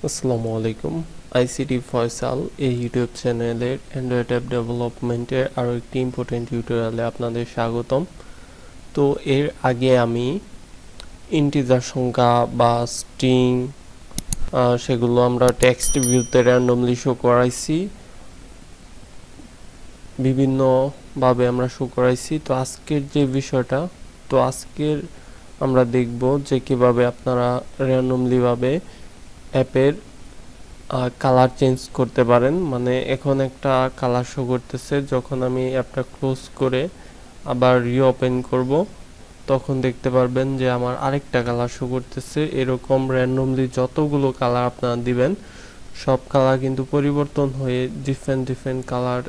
আসসালামু আলাইকুম। আইসিটি ফয়সাল এই ইউটিউব চ্যানেলের অ্যান্ড্রয়েড অ্যাপ ডেভেলপমেন্টের আরও একটি ইম্পর্টেন্ট টিউটোরিয়ালে আপনাদের স্বাগতম। তো এর আগে আমি ইন্টিজার সংখ্যা বা স্ট্রিং সেগুলো আমরা টেক্সট ভিউতে র্যান্ডমলি শো করাইছি, বিভিন্নভাবে আমরা শো করাইছি। তো আজকের যে বিষয়টা, আজকের আমরা দেখব যে কিভাবে আপনারা র্যান্ডমলিভাবে অ্যাপের কালার চেঞ্জ করতে পারেন। মানে এখন একটা কালার শো করতেছে, যখন আমি অ্যাপটা ক্লোজ করে আবার রিওপেন করব তখন দেখতে পারবেন যে আমার আরেকটা কালার শো করতেছে। এরকম র্যান্ডমলি যতগুলো কালার আপনারা দিবেন সব কালার কিন্তু পরিবর্তন হয়ে ডিফারেন্ট কালার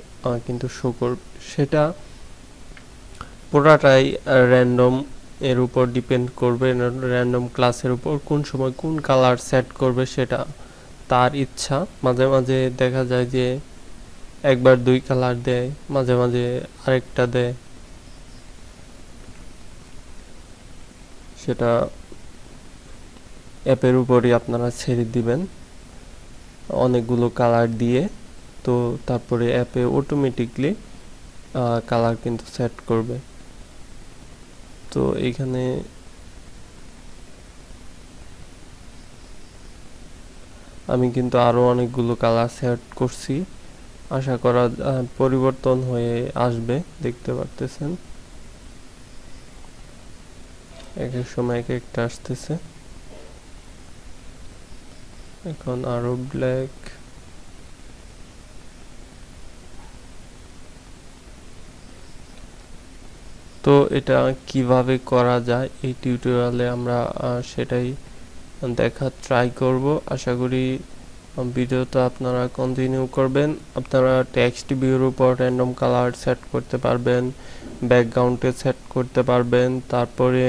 কিন্তু শো করবে। সেটা পুরাটাই র্যান্ডম এর উপর ডিপেন্ড করবে, র্যান্ডম ক্লাসের উপর কোন সময় কোন কালার সেট করবে সেটা তার ইচ্ছা। মাঝে মাঝে দেখা যায় যে একবার দুই কালার দেয়, মাঝে মাঝে আরেকটা দেয়, সেটা অ্যাপের উপরই আপনারা ছেড়ে দিবেন অনেকগুলো কালার দিয়ে। তো তারপরে অ্যাপে অটোমেটিকলি কালার কিন্তু সেট করবে। তো এইখানে আমি কিন্তু আরও অনেকগুলো কালার সেট করছি, আশা করা পরিবর্তন হয়ে আসবে। দেখতে পারতেছেন এক এক সময় এক একটা আসতেছে। এখন আরো ব্ল্যাক, তো এটা কিভাবে করা যায় এই টিউটোরিয়ালে আমরা সেটাই দেখার ট্রাই করব। আশা করি ভিডিওটা আপনারা কন্টিনিউ করবেন। আপনারা টেক্সট ভিউর উপর র্যান্ডম কালার সেট করতে পারবেন, ব্যাকগ্রাউন্ডে সেট করতে পারবেন, তারপরে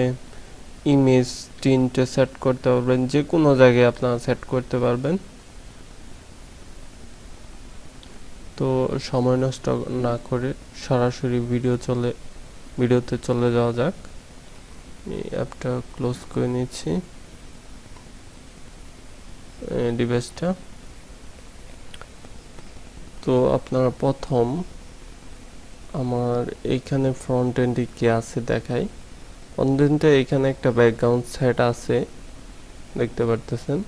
ইমেজ টিন্টে সেট করতে পারবেন, যে কোনো জায়গায় আপনারা সেট করতে পারবেন। তো সময় নষ্ট না করে সরাসরি ভিডিওতে চলে যাওয়া যাক। আমি অ্যাপটা ক্লোজ করে নিচ্ছি, ডিভাইসটা। তো আপনারা প্রথম আমার এইখানে ফ্রন্ট এন্ডে কি আছে দেখাই। ফ্রন্ট এন্ডে এখানে একটা ব্যাকগ্রাউন্ড সেট আছে, দেখতে পারতেছেন।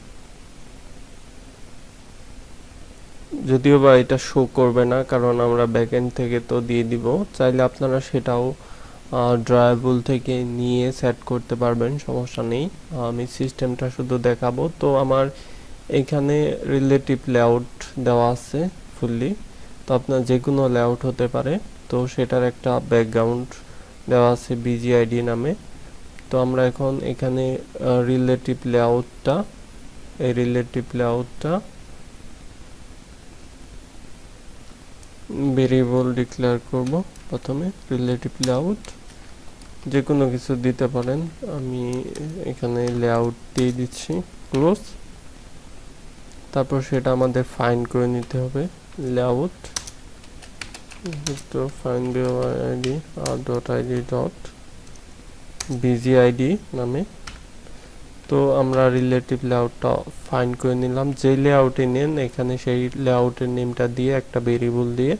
যদিও বা এটা শো করবে না, কারণ আমরা ব্যাকএন্ড থেকে তো দিয়ে দিব। চাইলে আপনারা সেটাও ড্রয়াবল থেকে নিয়ে সেট করতে পারবেন, সমস্যা নেই। আমি সিস্টেমটা শুধু দেখাবো। তো আমার এখানে রিলেটিভ লেআউট দেওয়া আছে ফুললি, তো আপনার যে কোনো লেআউট হতে পারে। তো সেটার একটা ব্যাকগ্রাউন্ড দেওয়া আছে বিজিআইডি নামে। তো আমরা এখন এখানে রিলেটিভ লেআউটটা ভেরিয়েবল ডিক্লেয়ার করব। প্রথমে রিলেটিভ লেআউট যে কোনো কিছু দিতে পারেন, আমি এখানে লেআউট দিয়ে দিচ্ছি, ক্লোজ। তারপর সেটা আমাদের ফাইন্ড করে নিতে হবে, layout find ID dot ID dot BGID নামে। তো আমরা রিলেটিভ লেআউটটা ফাইন্ড করে নিলাম। যে লেআউটে নেন এখানে সেই লেআউটের নেমটা দিয়ে একটা ভেরিয়েবল দিয়ে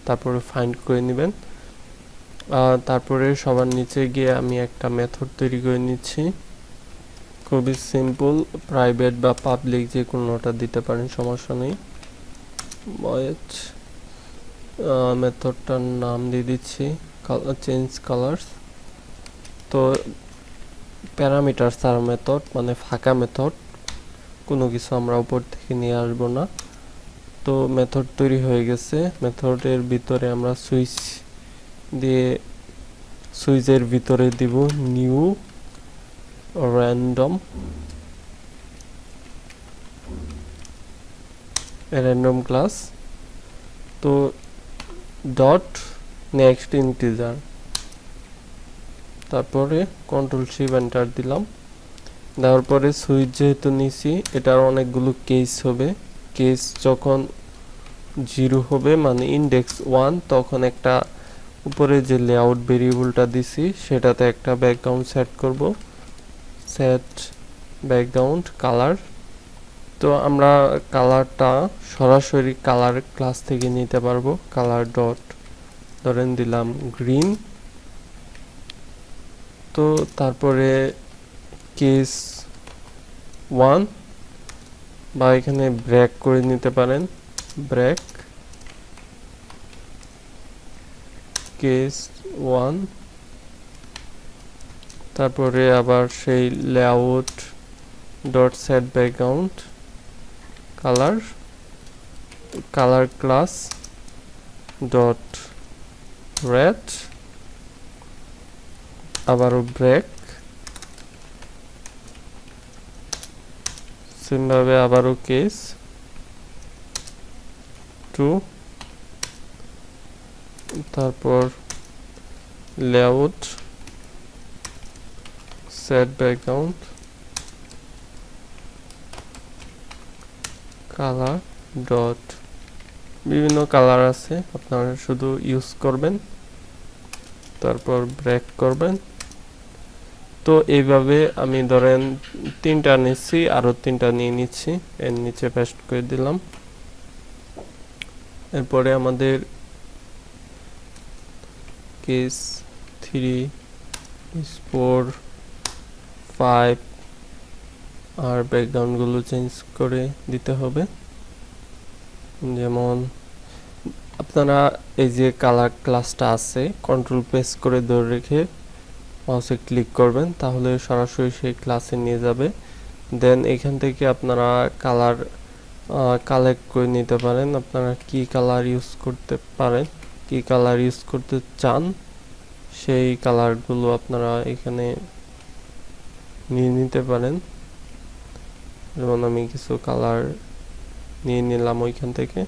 তারপরে ফাইন্ড করে নেবেন। তারপরে সবার নিচে গিয়ে আমি একটা মেথড তৈরি করে নিচ্ছি, খুবই সিম্পল, প্রাইভেট বা পাবলিক যে কোনোটা দিতে পারেন, সমস্যা নেই। বয়েজ মেথডটার নাম দিয়ে দিচ্ছি চেঞ্জ কালার্স। তো প্যারামিটার সার মেথড, মানে ফাঁকা মেথড, কোনো কিছু আমরা উপর থেকে নিয়ে আসব না। তো মেথড তৈরি হয়ে গেছে। মেথডের ভিতরে আমরা সুইচের ভিতরে দিব নিউ র্যান্ডম ক্লাস। তো ডট নেক্সট ইন্টিজার, তারপরে কন্ট্রোল শিফট এন্টার দিলাম। দেওয়ার পরে সুইচ যেহেতু নিছি, এটার অনেকগুলো কেস হবে। কেস যখন 0 হবে মানে ইন্ডেক্স 1, তখন একটা উপরে যে লেআউট ভেরিয়েবলটা দিছি সেটাতে একটা ব্যাকগ্রাউন্ড সেট করব, সেট ব্যাকগ্রাউন্ড কালার। তো আমরা কালারটা সরাসরি কালার ক্লাস থেকে নিতে পারবো। কালার ডট ধরেন দিলাম গ্রিন। তো তারপরে কেস 1 বা এখানে ব্রেক করে নিতে পারেন, ব্রেক কেস 1। তারপরে আবার সেই layout dot set background colour, colour class dot red, আবারও ব্রেক, সেমভাবে আবারও কেস 2, তারপর layout set background colour dot, বিভিন্ন কালার আছে আপনারা শুধু ইউজ করবেন, তারপর ব্রেক করবেন। তো এইভাবে আমি ধরেন 3টা নিচ্ছি, আরো 3টা নিয়ে নিচ্ছি, এর নিচে পেস্ট করে দিলাম। এরপরে আমাদের কেস 3 4 5 আর ব্যাকগ্রাউন্ডগুলো চেঞ্জ করে দিতে হবে। যেমন আপনারা এই যে কালার ক্লাসটা আছে, কন্ট্রোল প্রেস করে ধরে রেখে মাউসে ক্লিক করবেন, তাহলে সরাসরি সেই ক্লাসে নিয়ে যাবে। দেন এখান থেকে আপনারা কালার কালেক্ট করে নিতে পারেন, আপনারা কি কালার ইউজ করতে পারেন, কি কালার ইউজ করতে চান, সেই কালারগুলো আপনারা এখানে নিয়ে নিতে পারেন। যেমন আমি কিছু কালার নিয়ে নিলাম ওইখান থেকে।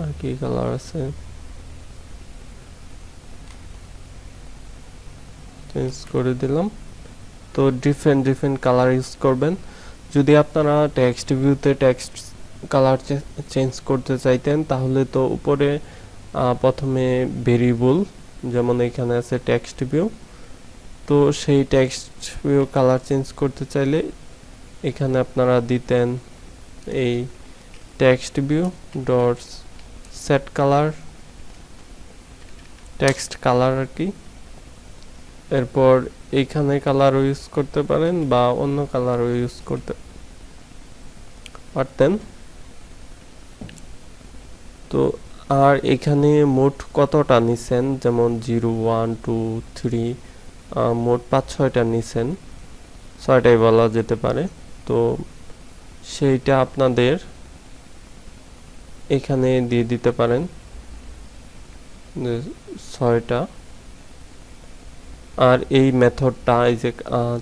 আর কি কালার আছে চেঞ্জ করে দিলাম। তো ডিফারেন্ট কালার ইউজ করবেন। যদি আপনারা টেক্সট ভিউতে টেক্সট কালার চেঞ্জ করতে চাইতেন, তাহলে তো উপরে প্রথমে ভেরিয়েবল, যেমন এখানে আছে টেক্সট ভিউ, তো সেই টেক্সট ভিউ কালার চেঞ্জ করতে চাইলে এখানে আপনারা দিতেন এই text view dot set colour, text colour আর কি। এরপর এইখানে কালারও ইউজ করতে পারেন বা অন্য কালারও ইউজ করতে পারতেন। তো আর এখানে মোট কতটা নিছেন, যেমন 0 1 2 3 মোট 5-6টা নিছেন, 6টাই বলা যেতে পারে। তো সেইটা আপনাদের এখানে দিয়ে দিতে পারেন 6টা। আর এই মেথডটা, এই যে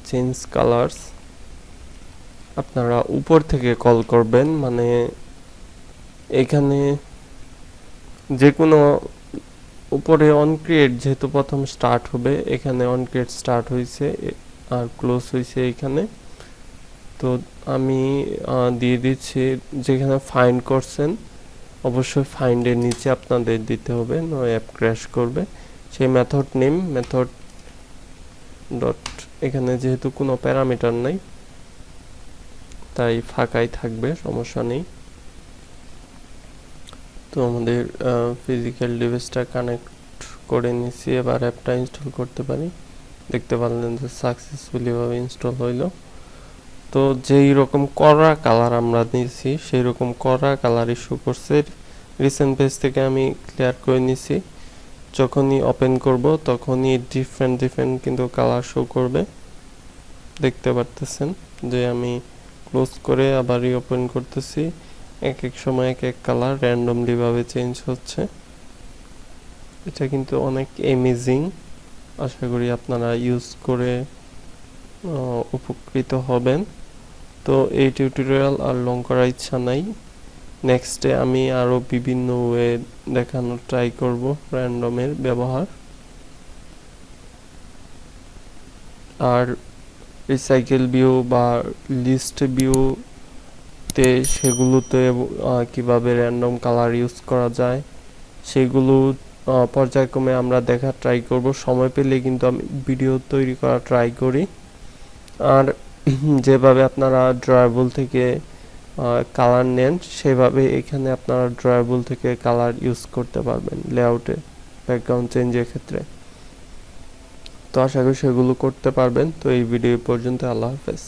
চেঞ্জ কালার্স, আপনারা উপর থেকে কল করবেন, মানে এখানে যে কোনো উপরে অন ক্রিয়েট যেহেতু প্রথম স্টার্ট হবে, এখানে অন ক্রিয়েট স্টার্ট হয়েছে আর ক্লোজ হয়েছে এখানে। তো আমি দিয়ে দিচ্ছি, যেখানে ফাইন্ড করছেন অবশ্যই ফাইন্ডের নিচে আপনাদের দিতে হবে, নয় অ্যাপ ক্র্যাশ করবে। সেই মেথড নেম, মেথড ডট, এখানে যেহেতু কোনো প্যারামিটার নাই তাই ফাঁকাই থাকবে, সমস্যা নেই। তো আমাদের ফিজিক্যাল ডিভাইসটা কানেক্ট করে নিছি, এবার অ্যাপটা ইনস্টল করতে পারি। দেখতে পারলেন যে সাকসেসফুলি ভাবে ইনস্টল হইল। তো যেই রকম কড়া কালার আমরা নিয়েছি সেই রকম কড়া কালার ইস্যু করছে, রিসেন্ট পেজ থেকে আমি ক্লিয়ার করে নিছি। যখনই ওপেন করব তখনই ডিফারেন্ট কিন্তু কালার শো করবে, দেখতে পারতেছেন যে আমি ক্লোজ করে আবার রিওপেন করতেছি, এক এক সময় এক এক কালার র্যান্ডমলি ভাবে চেঞ্জ হচ্ছে। এটা কিন্তু অনেক অ্যামেজিং, আশা করি আপনারা ইউজ করে উপকৃত হবেন। তো এই টিউটোরিয়াল আর লং করার ইচ্ছা নাই, নেক্সটে আমি আরও বিভিন্ন ওয়ে দেখানোর ট্রাই করব র্যান্ডমের ব্যবহার। আর রিসাইকেল ভিউ বা লিস্ট ভিউতে সেগুলোতে কিভাবে র্যান্ডম কালার ইউজ করা যায় সেগুলো পর্যায়ক্রমে আমরা দেখার ট্রাই করব। সময় পেলে কিন্তু আমি ভিডিও তৈরি করা ট্রাই করি। আর যেভাবে আপনারা ড্রয়াবল থেকে কালার নেন সেভাবে এখানে আপনারা ড্রয়াবল থেকে কালার ইউজ করতে পারবেন লেআউটে ব্যাকগ্রাউন্ড চেঞ্জের ক্ষেত্রে। তো আশা করি সেগুলো করতে পারবেন। তো এই ভিডিও পর্যন্ত, আল্লাহ হাফেজ।